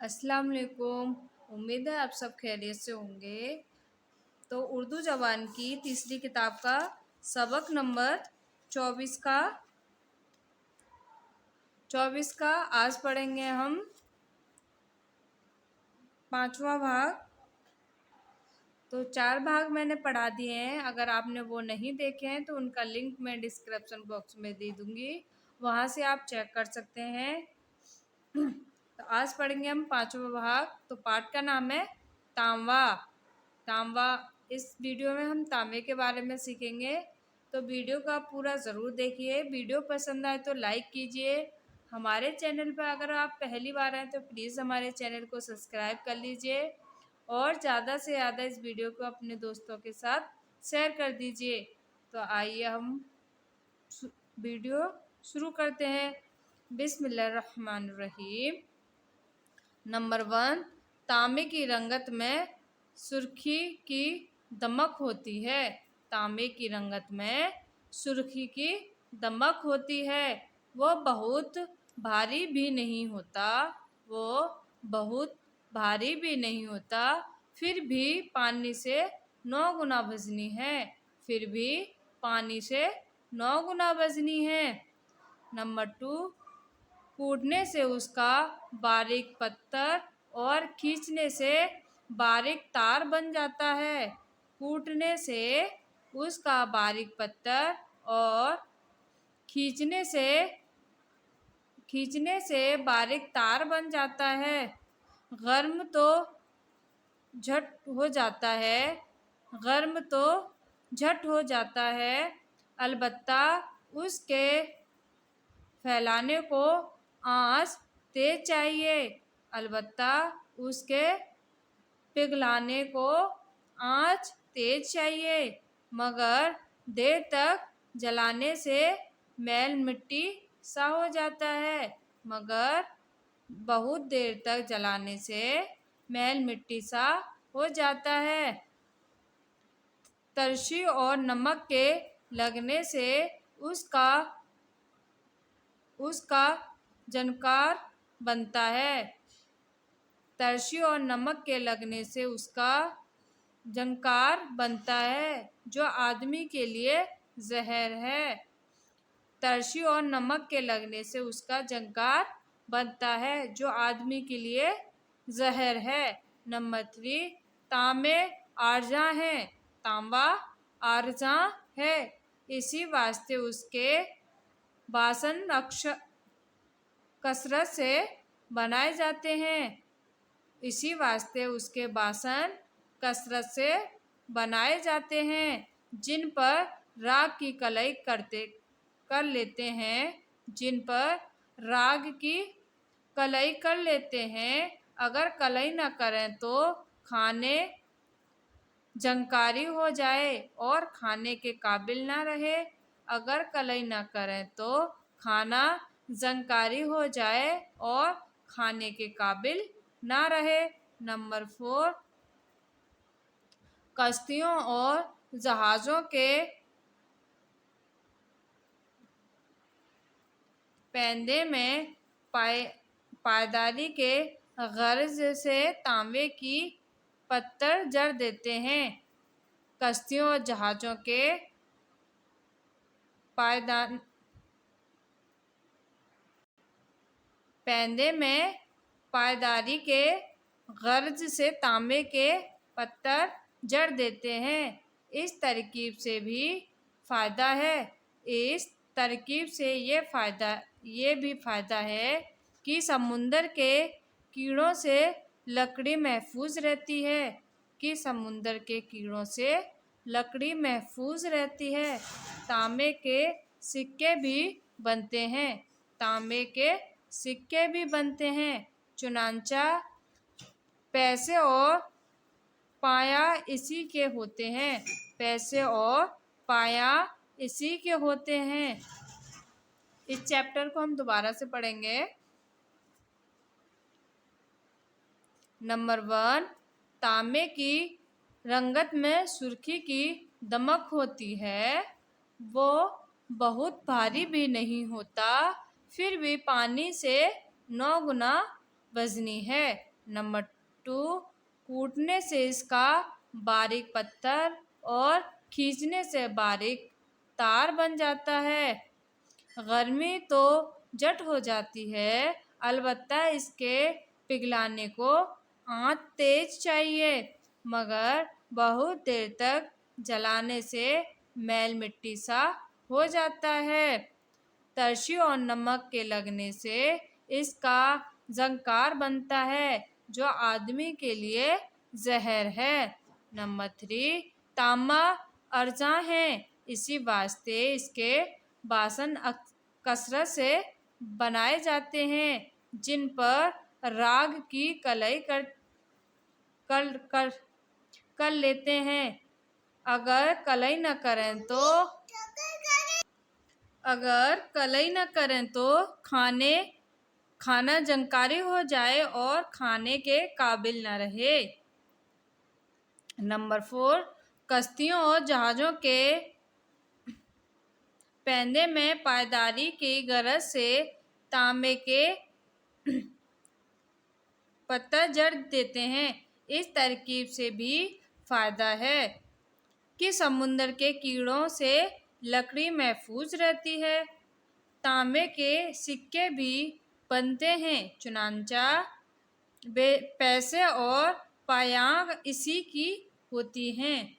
अस्सलाम वालेकुम। उम्मीद है आप सब खैरियत से होंगे। तो उर्दू ज़बान की तीसरी किताब का सबक नंबर 24 का आज पढ़ेंगे हम पांचवा भाग। तो 4 भाग मैंने पढ़ा दिए हैं। अगर आपने वो नहीं देखे हैं तो उनका लिंक मैं डिस्क्रिप्शन बॉक्स में दे दूँगी, वहाँ से आप चेक कर सकते हैं। तो आज पढ़ेंगे हम पांचवा भाग। तो पाठ का नाम है तांवा। तांवा। इस वीडियो में हम तांबे के बारे में सीखेंगे। तो वीडियो का पूरा ज़रूर देखिए। वीडियो पसंद आए तो लाइक कीजिए। हमारे चैनल पर अगर आप पहली बार आए तो प्लीज़ हमारे चैनल को सब्सक्राइब कर लीजिए और ज़्यादा से ज़्यादा इस वीडियो को अपने दोस्तों के साथ शेयर कर दीजिए। तो आइए हम वीडियो शुरू करते हैं। बिस्मिल्लाहिर्रहमानिर्रहीम। नंबर 1, तांबे की रंगत में सुर्खी की दमक होती है। तांबे की रंगत में सुर्खी की दमक होती है। वो बहुत भारी भी नहीं होता। वो बहुत भारी भी नहीं होता। फिर भी पानी से 9 गुना वज़नी है। फिर भी पानी से 9 गुना वज़नी है। नंबर 2, कूटने से उसका बारीक पत्थर और खींचने से बारीक तार बन जाता है। कूटने से उसका बारीक पत्थर और खींचने से बारीक तार बन जाता है। गर्म तो झट हो जाता है। गर्म तो झट हो जाता है। अलबत्ता उसके फैलाने को आँच तेज चाहिए। अलबत्ता उसके पिघलाने को आँच तेज चाहिए। मगर देर तक जलाने से मैल मिट्टी सा हो जाता है। मगर बहुत देर तक जलाने से मैल मिट्टी सा हो जाता है। तरशी और नमक के लगने से उसका झंकार बनता है। तरशी और नमक के लगने से उसका झंकार बनता है, जो आदमी के लिए जहर है। तरशी और नमक के लगने से उसका झंकार बनता है, जो आदमी के लिए जहर है। नंबर 3, तांबे आरजा है। तांबा आरजा है, इसी वास्ते उसके बासन कसरत से बनाए जाते हैं। इसी वास्ते उसके बासन कसरत से बनाए जाते हैं। जिन पर राग की कलई कर लेते हैं। जिन पर राग की कलई कर लेते हैं। अगर कलई न करें तो खाने झंकारी हो जाए और खाने के काबिल ना रहे। अगर कलई न करें तो खाना झंकारी हो जाए और खाने के काबिल ना रहे। नंबर 4, कश्तियों और जहाज़ों के पैंदे में पायदारी के गर्ज से तांबे की पत्थर जड़ देते हैं। कश्तियों और जहाज़ों के पैंदे में पायदारी के गर्ज से तांबे के पत्थर जड़ देते हैं। इस तरकीब से भी फ़ायदा है। इस तरकीब से ये भी फ़ायदा है कि समुंदर के कीड़ों से लकड़ी महफूज रहती है। समुंदर के कीड़ों से लकड़ी महफूज रहती है। तांबे के सिक्के भी बनते हैं। तांबे के सिक्के भी बनते हैं। चुनांचा पैसे और पाया इसी के होते हैं। पैसे और पाया इसी के होते हैं। इस चैप्टर को हम दोबारा से पढ़ेंगे। नंबर 1, तांबे की रंगत में सुर्खी की दमक होती है। वो बहुत भारी भी नहीं होता। फिर भी पानी से 9 गुना वज़नी है। नंबर 2, कूटने से इसका बारीक पत्थर और खींचने से बारीक तार बन जाता है। गर्मी तो झट हो जाती है, अलबत्ता इसके पिघलाने को आंच तेज चाहिए, मगर बहुत देर तक जलाने से मैल मिट्टी सा हो जाता है। तरशी और नमक के लगने से इसका झंकार बनता है, जो आदमी के लिए जहर है। नंबर 3, तांबा अर्जा है, इसी वास्ते इसके बासन कसरत से बनाए जाते हैं, जिन पर राग की कलई कर, कर, कर लेते हैं। अगर कलई न करें तो खाना जंकारी हो जाए और खाने के काबिल न रहे। नंबर 4, कश्तियों और जहाज़ों के पैंदे में पायदारी की गरज से तांबे के पत्थर जड़ देते हैं। इस तरकीब से भी फायदा है कि समुद्र के कीड़ों से लकड़ी महफूज रहती है। तांबे के सिक्के भी बनते हैं, चुनांचा पैसे और पायांग इसी की होती हैं।